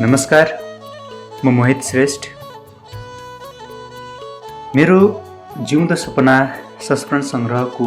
नमस्कार, म मोहित श्रेष्ठ। मेरो जिउँदो सपना संस्मरण सङ्ग्रहको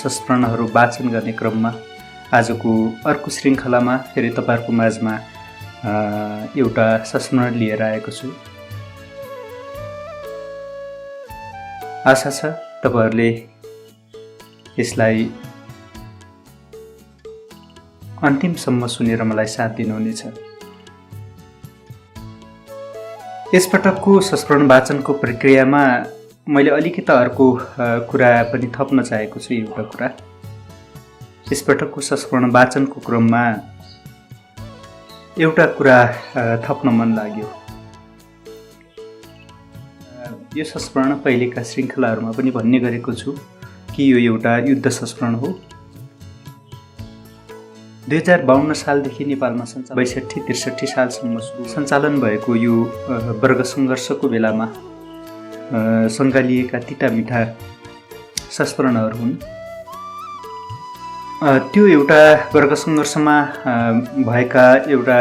संस्मरणहरू वाचन गर्ने क्रममा आजको अर्को श्रृङ्खलामा फेरि तपाईँहरूको माझमा एउटा संस्मरण लिएर आएको छु। आशा छ तपाईँहरूले यसलाई अन्तिमसम्म सुनेर मलाई साथ दिनुहुनेछ। यसपटकको संस्मरण वाचनको प्रक्रियामा मैले अलिकति अर्को कुरा पनि थप्न चाहेको छु। एउटा कुरा, यसपटकको संस्मरण वाचनको क्रममा एउटा कुरा थप्न मन लाग्यो। यो संस्मरण पहिलेका श्रृङ्खलाहरूमा पनि भन्ने गरेको छु कि यो एउटा युद्ध संस्मरण हो। 2052 सालदेखि नेपालमा 62-63 सालसम्म सञ्चालन भएको यो वर्ग सङ्घर्षको बेलामा सङ्गालिएका तिता मिठा संस्मरणहरू हुन्। त्यो एउटा वर्ग सङ्घर्षमा भएका एउटा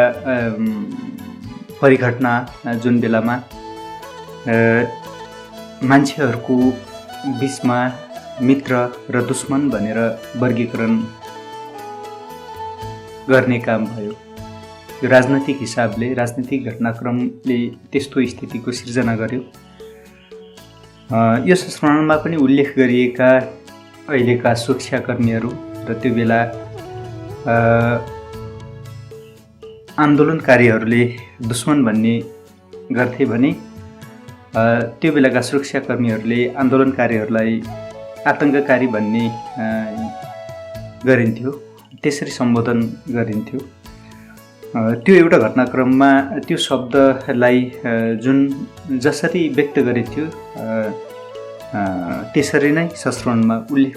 परिघटना जुन बेलामा मान्छेहरूको बिचमा मित्र र दुश्मन भनेर वर्गीकरण गर्ने काम भयो। यो राजनैतिक हिसाबले, राजनीतिक घटनाक्रमले त्यस्तो स्थितिको सिर्जना गर्यो। यो संस्मरणमा पनि उल्लेख गरिएका अहिलेका सुरक्षाकर्मीहरू र त्यो बेला आन्दोलनकारीहरूले दुश्मन भन्ने गर्थे भने त्यो बेलाका सुरक्षाकर्मीहरूले आन्दोलनकारीहरूलाई आतङ्ककारी भन्ने गरिन्थ्यो, त्यसरी सम्बोधन गरिन्थ्यो। त्यो एउटा घटनाक्रममा त्यो शब्दलाई जुन जसरी व्यक्त गरिन्थ्यो त्यसरी नै संस्मरणमा उल्लेख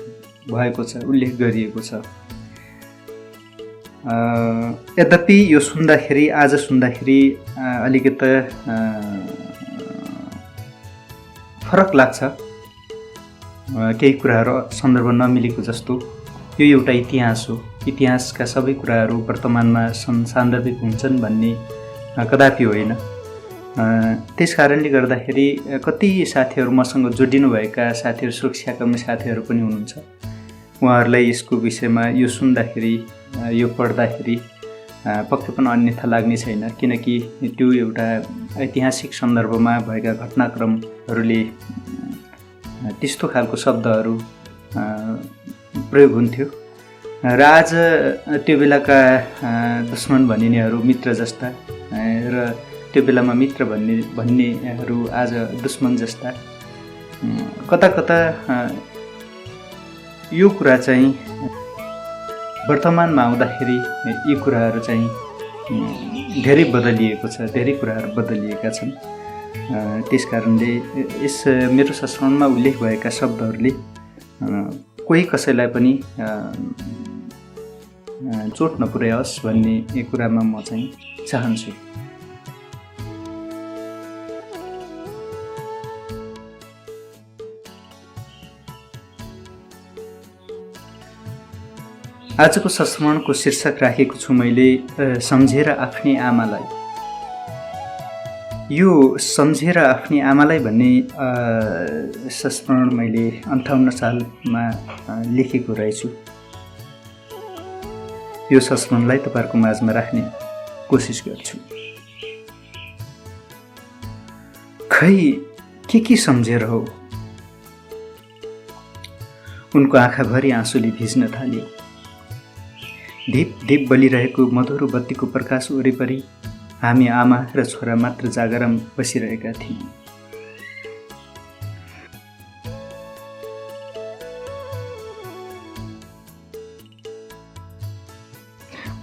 भएको छ, उल्लेख गरिएको छ। यद्यपि यो सुन्दाखेरि, आज सुन्दाखेरि अलिकति फरक लाग्छ, केही कुराहरू सन्दर्भ नमिलेको जस्तो। यो एउटा इतिहास हो। इतिहासका सबै कुराहरू वर्तमानमा सान्दर्भिक हुन्छन् भन्ने कदापि होइन। त्यस कारणले गर्दाखेरि कति साथीहरू मसँग जोडिनुभएका साथीहरू, सुरक्षाकर्मी साथीहरू पनि हुनुहुन्छ। उहाँहरूलाई यसको विषयमा यो सुन्दाखेरि, यो पढ्दाखेरि पक्कै पनि अन्यथा लाग्ने छैन, किनकि त्यो एउटा ऐतिहासिक सन्दर्भमा भएका घटनाक्रमहरूले त्यस्तो खालको शब्दहरू प्रयोग हुन्थ्यो र आज त्यो बेलाका दुश्मन भनिनेहरू मित्र जस्ता र त्यो बेलामा मित्र भन्नेहरू आज दुश्मन जस्ता। कता कता यो कुरा चाहिँ वर्तमानमा आउँदाखेरि यी कुराहरू चाहिँ धेरै बदलिएको छ, धेरै कुराहरू बदलिएका छन्। त्यस कारणले यस मेरो संस्मरणमा उल्लेख भएका शब्दहरूले कोही कसैलाई पनि चोट नपुर्याओस् भन्ने कुरामा म चाहिँ चाहन्छु। आजको संस्मरणको शीर्षक राखेको छु मैले सम्झेर आफ्नै आमालाई। यो सम्झेर आफ्नै आमालाई भन्ने संस्मरण मैले 58 सालमा लेखेको रहेछु। यो संस्मरणलाई तपाईँहरूको माझमा राख्ने कोसिस गर्छु। खै के सम्झेर हो, उनको आँखाभरि आँसुले भिज्न थाल्यो। धिप धिप बलिरहेको मधुरो बत्तीको प्रकाश वरिपरि हामी आमा र छोरा मात्र जागरमा बसिरहेका थियौँ।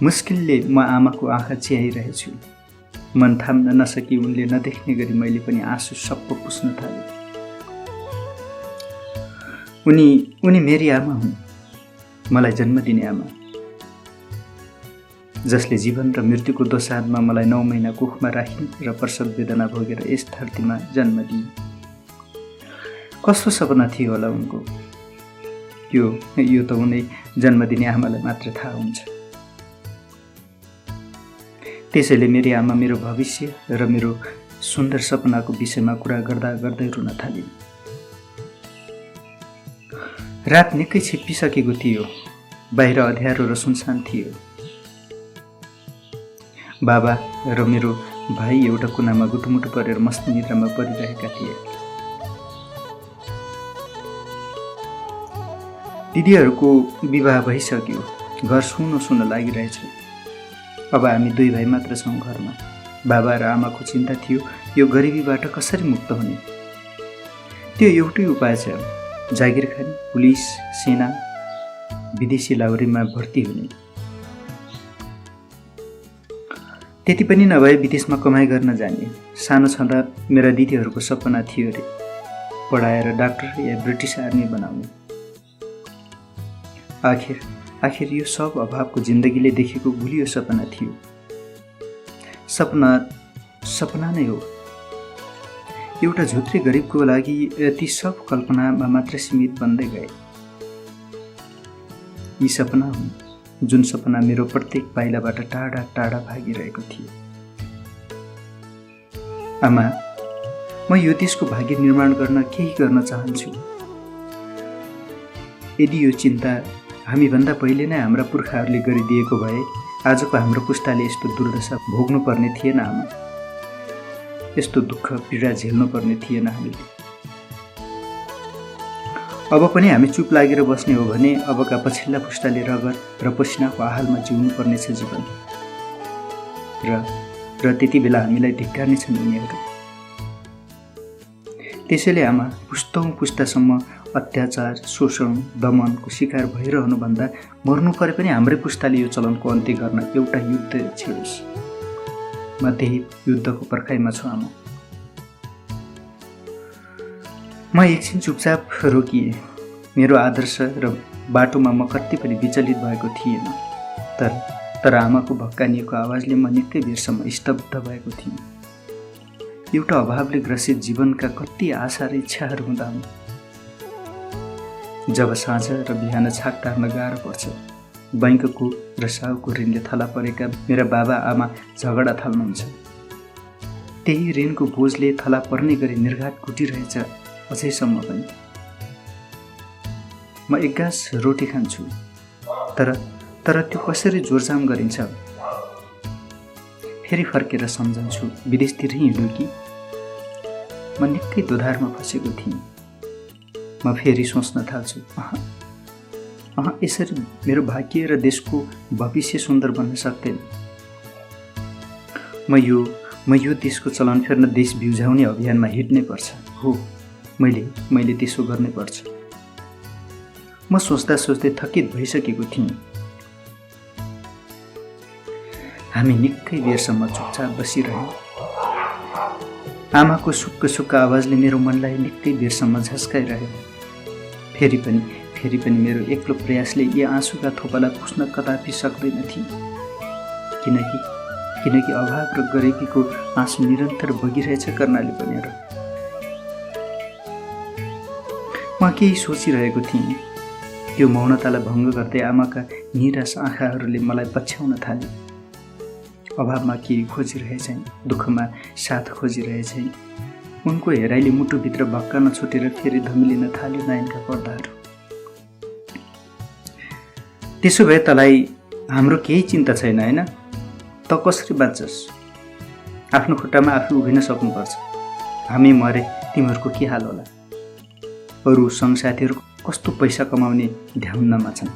मुस्किलले म आमाको आँखा चिहाइरहेछु। मन थाम्न नसकी उनले नदेख्ने गरी मैले पनि आँसु सप्प पुस्न थालेँ। उनी मेरी आमा हुन्, मलाई जन्म दिने आमा, जसले जीवन र मृत्युको दोसाँधमा मलाई 9 महिना कुखमा राखिन् र प्रसव वेदना भोगेर यस धरतीमा जन्म दिइन्। कस्तो सपना थियो होला उनको। यो त उनी जन्म दिने आमालाई मात्र थाहा हुन्छ। त्यसैले मेरी आमा मेरो भविष्य र मेरो सुन्दर सपनाको विषयमा कुरा गर्दा गर्दै रुन थालिन्। रात निकै छिप्पिसकेको थियो। बाहिर अँध्यारो र सुनसान थियो। बाबा र मेरो भाइ एउटा कुनामा गुटुमुटु परेर मस्त निद्रामा परिरहेका थिए। दिदीहरूको विवाह भइसक्यो। घर सुनो सुनो लागिरहेछ। अब हामी 2 भाइ मात्र छौँ घरमा। बाबा र आमाको चिन्ता थियो यो गरिबीबाट कसरी मुक्त हुने। त्यो एउटै उपाय छ, जागिर खाने, पुलिस, सेना, विदेशी लाउरीमा भर्ती हुने। त्यति पनि नभए विदेशमा कमाइ गर्न जाने। सानो छँदा मेरा दिदीहरूको सपना थियो रे, पढाएर डाक्टर या ब्रिटिस आर्मी बनाउने। आखिर यो सब अभावको जिन्दगीले देखेको गुलियो सपना थियो। सपना नै हो। एउटा झुत्रे गरिबको लागि ती सब कल्पनामा मात्र सीमित बन्दै गए। यी सपना हुन् जुन सपना मेरो प्रत्येक पाइलाबाट टाढा टाढा भागिरहेको थियो। आमा, म यो देशको भाग्य निर्माण गर्न केही गर्न चाहन्छु। यदि यो चिन्ता हामीभन्दा पहिले नै हाम्रा पुर्खाहरूले गरिदिएको भए आजको हाम्रो पुस्ताले यस्तो दुर्दशा भोग्नु पर्ने थिएन। आमा, यस्तो दुःख पीडा झेल्नु पर्ने थिएन हामीले। अब पनि हामी चुप लागेर बस्ने हो भने अबका पछिल्ला पुस्ताले रगत र पसिनाको आहालमा जिउनु पर्नेछ जीवन। र त्यति बेला हामीलाई धिक्कार्नेछन् उनीहरू। त्यसैले आमा, पुस्तौँ पुस्तासम्म अत्याचार, शोषण, दमनको शिकार भइरहनुभन्दा मर्नु परे पनि हाम्रै पुस्ताले यो चलनको अन्त्य गर्न एउटा युद्ध छेडोस्। म त्यही युद्धको पर्खाइमा छु आमा। म एकछिन चुपचाप रोकिएँ। मेरो आदर्श र बाटोमा म कति पनि विचलित भएको थिएन। तर आमाको भक्कानिएको आवाजले म निकै बेरसम्म स्तब्ध भएको थिएँ। एउटा अभावले ग्रसित जीवनका कति आशा र इच्छाहरू हुँदा जब साँझ र बिहान छाक टार्न गाह्रो पर्छ, बैंकको र साहुको ऋणले थला परेका मेरा बाबा आमा झगडा थाल्नुहुन्छ। त्यही ऋणको बोझले थला पर्ने गरी निर्घात कुटिरहेछ अझैसम्म पनि। म एक गाँस रोटी खान्छु, तर त्यो कसरी जोरजाम गरिन्छ। फेरि फर्केर सम्झन्छु विदेशतिर हिँड्नु कि। म निकै दोधारमा फसेको थिएँ। म फेरि सोच्न थाल्छु, यसरी मेरो भाग्य र देशको भविष्य सुन्दर बन्न सक्दैन। म यो देशको चलन फेर्न देश बिउझाउने अभियानमा हिँड्नै पर्छ। हो, मैले त्यसो गर्नै पर्छ। म सोच्दा सोच्दै थकित भइसकेको थिएँ। हामी निकै बेरसम्म चुपचाप बसिरह्यौँ। आमाको सुक्क आवाजले मेरो मनलाई निकै बेरसम्म झस्काइरह्यो। फेरि पनि मेरो एक्लो प्रयासले यी आँसुका थोपालाई पुस्न कदापि सक्दैन थिएँ। किनकि अभाव र गरिबीको आँसु निरन्तर बगिरहेछ कर्णाली बनेर। म केही सोचिरहेको थिएँ। त्यो मौनतालाई भङ्ग गर्दै आमाका निराश आँखाहरूले मलाई पछ्याउन थाले। अभावमा केही खोजिरहेछन्, दुःखमा साथ खोजिरहेछन्। उनको हेराइले मुटुभित्र भक्कान छुटेर फेरि धमिलिन थाल्यो नयनका पर्दाहरू। त्यसो भए तँलाई हाम्रो केही चिन्ता छैन हैन? त कसरी बाँच्छस्? आफ्नो खुट्टामा आफू उभिन सक्नुपर्छ। हामी मरे तिमीहरूको के हाल होला? अरू सङ्घ साथीहरू कस्तो पैसा कमाउने ध्याउन्नमा छन्।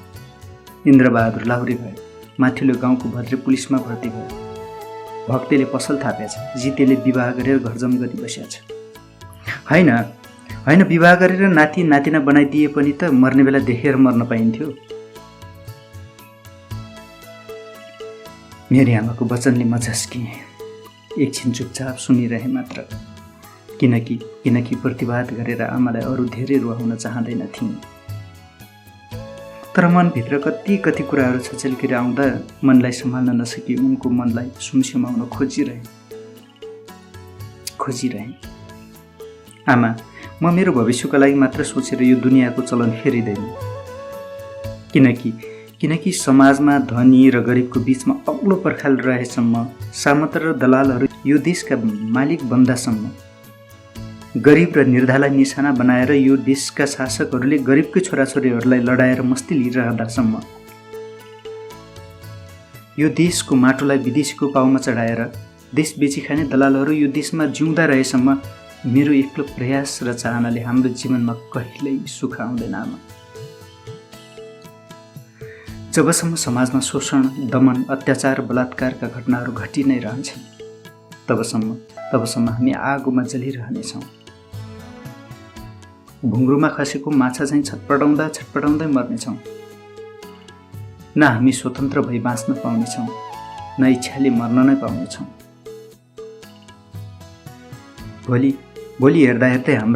इन्द्रबहादुर लाहुरे भयो, माथिल्लो गाउँको भद्रे पुलिसमा भर्ती भयो, भक्तेले पसल थापेछ, जितेले विवाह गरेर घरजम गरी बसेछ। होइन विवाह गरेर नाति नातिना बनाइदिए पनि त मर्ने बेला देखेर मर्न पाइन्थ्यो। मेरी आमाको वचनले म झस्किएँ। एकछिन चुपचाप सुनिरहे मात्र, किनकि प्रतिवाद गरेर आमालाई अरू धेरै रुवाउन चाहँदैन थिएँ। तर मनभित्र कति कुराहरू छचेल्केर आउँदा मनलाई सम्हाल्न नसकी उनको मनलाई सुमसुमाउन खोजिरहेँ। आमा, म मेरो भविष्यको लागि मात्र सोचेर यो दुनियाँको चलन फेरिँदैन। किनकि समाजमा धनी र गरिबको बीचमा अग्लो पर्खाल रहेसम्म, सामन्त र दलालहरू यो देशका मालिक बन्दासम्म, गरिब र निर्धनलाई निशाना बनाएर यो देशका शासकहरूले गरिबकै छोराछोरीहरूलाई लडाएर मस्ती लिइरहँदासम्म, यो देशको माटोलाई विदेशीको पाउमा चढाएर देश बेची खाने दलालहरू यो देशमा जिउँदा रहेसम्म मेरो एक्लो प्रयास र चाहनाले हाम्रो जीवनमा कहिल्यै सुख आउँदैन आमा। जबसम्म समाजमा शोषण, दमन, अत्याचार, बलात्कारका घटनाहरू घटि नै रहन्छन्, तबसम्म हामी आगोमा जलिरहनेछौँ। भुङ्ग्रोमा खसेको माछा चाहिँ छटपटाउँदै मर्नेछौँ। न हामी स्वतन्त्र भई बाँच्न पाउनेछौँ, न इच्छाले मर्न नै पाउनेछौँ। भोलि हेर्दै हामी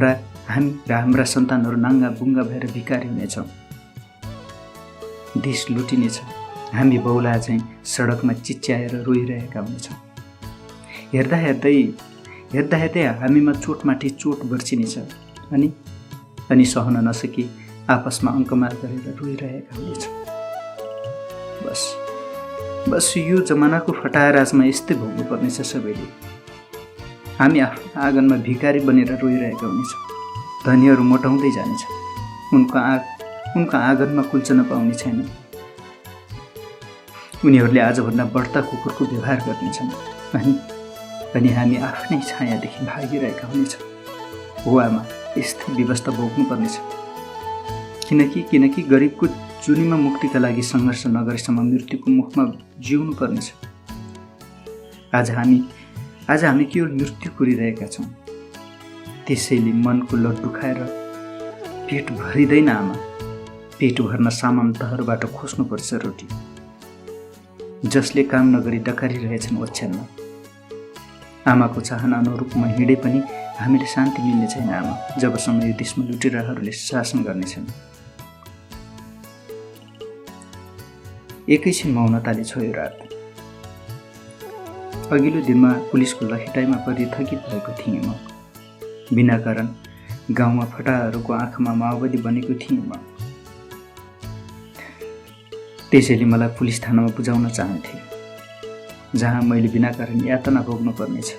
र हाम्रा सन्तानहरू नाङ्गा बुङ्गा भएर भिकारी हुनेछौँ। देश लुटिनेछ, हामी बहुला चाहिँ सडकमा चिच्याएर रोइरहेका हुनेछौँ। हेर्दा हेर्दै हामीमा चोटमाथि चोट बर्सिनेछ अनि सहन नसकी आपसमा अङ्कमार गरेर रोइरहेका हुनेछौँ। बस यो जमानाको फटाराजमा यस्तै भोग्नु पर्नेछ सबैले। हामी आफ्नो आँगनमा भिखारी बनेर रोइरहेका हुनेछौँ। धनीहरू मोटाउँदै जानेछ, उनको आँगनमा कुल्चन पाउने छैन। उनीहरूले आजभन्दा बढ्ता कुकुरको व्यवहार गर्नेछन् अनि हामी आफ्नै छायादेखि भागिरहेका हुनेछौँ। हो आमा, यस्तै व्यवस्था भोग्नु पर्नेछ। किनकि गरिबको जुनीमा मुक्तिका लागि सङ्घर्ष नगरेसम्म मृत्युको मुखमा जिउनु पर्नेछ। आज हामी केवल मृत्यु कोरिरहेका छौँ। त्यसैले मनको लड्डु खाएर पेट भरिँदैन आमा। पेट भर्न सामन्तहरूबाट खोज्नुपर्छ रोटी। जसले काम नगरी डकारिरहेछन् ओछ्यानमा, आमाको चाहना अनुरूपमा हिँडे पनि हामीले शान्ति मिल्ने छैन आमा, जबसम्म यो देशमा लुटेराहरूले शासन गर्नेछन्। एकैछिन मौनताले छोयो रात। अघिल्लो दिनमा पुलिसको लखेटाइमा परि थकित भएको थिएँ म। बिना कारण गाउँमा फटाहरूको आँखामा माओवादी बनेको थिएँ म। त्यसैले मलाई पुलिस थानामा बुझाउन चाहन्थे, जहाँ मैले बिना कारण यातना भोग्नु पर्नेछ।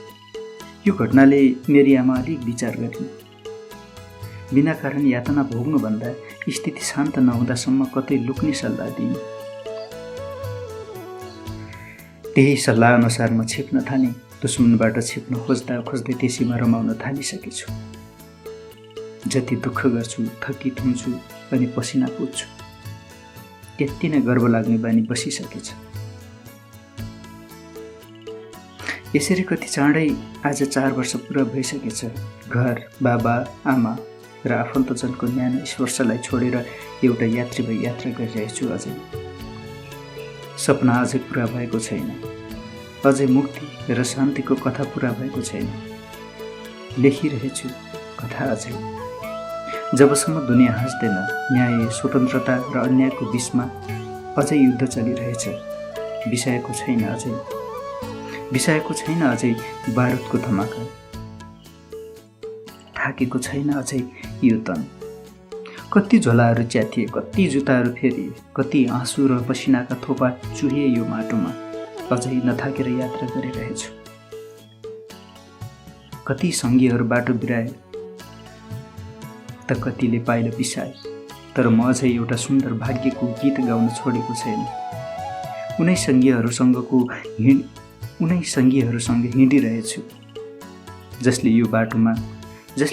यो घटनाले मेरी आमा अलिक विचार गरिन्। बिना कारण यातना भोग्नुभन्दा स्थिति शान्त नहुँदासम्म कतै लुक्ने सल्लाह दिइन्। त्यही सल्लाह अनुसार म छिप्न थालेँ। दुश्मनबाट छिप्न खोज्दै त्यसैमा रमाउन थालिसकेछु। जति दुःख गर्छु, थकित हुन्छु अनि पसिना पुज्छु, त्यति नै गर्व लाग्ने बानी बसिसकेछ। यसरी कति चाँडै आज 4 वर्ष पुरा भइसकेछ। घर, बाबा, आमा र आफन्तजनको न्यानो स्पर्शलाई छोडेर एउटा यात्री भई यात्रा गरिरहेछु। अझै सपना अझै पुरा भएको छैन। अझै मुक्ति र शान्तिको कथा पुरा भएको छैन। लेखिरहेछु कथा अझै। जबसम्म दुनियाँ हाँस्दैन, न्याय, स्वतन्त्रता र अन्यायको बिचमा अझै युद्ध चलिरहेछ। बिसाएको छैन अझै बारुदको धमाका। थाकेको छैन अझै यो तन। कति झोलाहरू च्यातिए, कति जुत्ताहरू फेरिए, कति आँसु र पसिनाका थोपा चुहिए यो माटोमा। अझै नथाकेर यात्रा गरिरहेछु। कति सङ्गीहरू बाटो बिराए त कतिले पाइलो पिसाए, तर म अझै एउटा सुन्दर भाग्यको गीत गाउन छोडेको छैन। उनै सङ्गीहरूसँग हिँडिरहेछु, जसले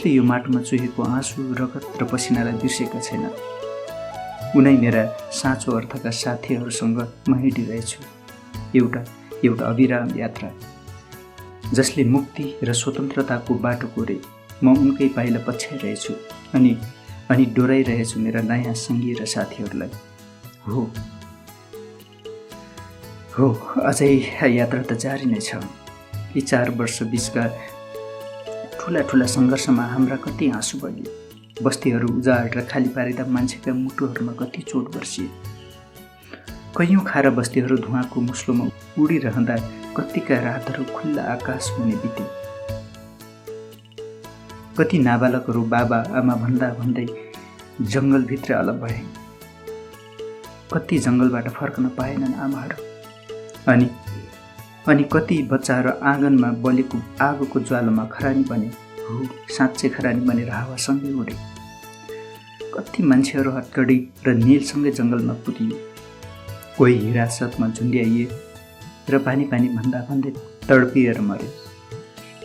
यो माटोमा चुहेको आँसु, रगत र पसिनालाई बिर्सेका छैन। उनै मेरा साँचो अर्थका साथीहरूसँग म हिँडिरहेछु, एउटा अविराम यात्रा। जसले मुक्ति र स्वतन्त्रताको बाटो कोरे, म उनकै पाइला पछ्याइरहेछु अनि डोराइरहेछु मेरा नयाँ सङ्गी र साथीहरूलाई। हो, अझै यात्रा त जारी नै छ। यी 4 वर्ष बिचका ठुला सङ्घर्षमा हाम्रा कति आँसु बगे। बस्तीहरू उजाड र खाली पारिँदा मान्छेका मुटुहरूमा कति चोट बर्सिए। कैयौँ खारा बस्तीहरू धुवाँको मुस्लोमा उडिरहँदा कतिका रातहरू खुल्ला आकाश हुने बिते। कति नाबालकहरू बाबा आमा भन्दै जङ्गलभित्र अलग भए। कति जङ्गलबाट फर्कन पाएनन् आमाहरू। अनि कति बच्चाहरू आँगनमा बलेको आगोको ज्वालोमा खरानी बने, हो साँच्चै खरानी बनेर हावासँगै उडे। कति मान्छेहरू हत्कडी र नीलसँगै जङ्गलमा पुरियो। कोही हिरासतमा झुन्ड्याइए र पानी भन्दा भन्दै तडपिएर मरे।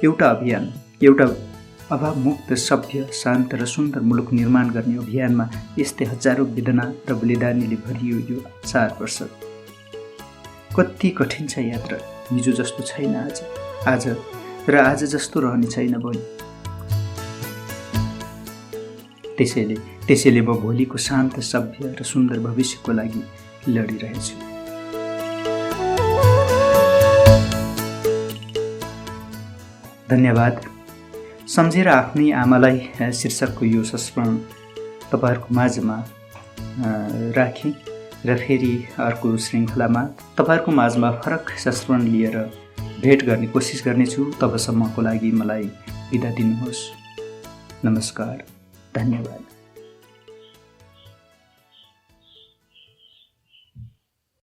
एउटा अभियान, एउटा अभावमुक्त सभ्य शान्त र सुन्दर मुलुक निर्माण गर्ने अभियानमा यस्तै हजारौँ वेदना र बलिदानीले भरियो यो 4 वर्ष। कति कठिन छ यात्रा, हिजो जस्तो छैन आज र आज जस्तो रहने छैन भोलि। त्यसैले म भोलिको शान्त सभ्य र सुन्दर भविष्यको लागि लडिरहेछु। धन्यवाद। सम्झेर आफ्नै आमालाई शीर्षकको यो संस्मरण तपाईँहरूको माझमा राखेँ र फेरि अर्को श्रृङ्खलामा तपाईँहरूको माझमा फरक संस्मरण लिएर भेट गर्ने कोसिस गर्नेछु। तबसम्मको लागि मलाई बिदा दिनुहोस्। नमस्कार, धन्यवाद।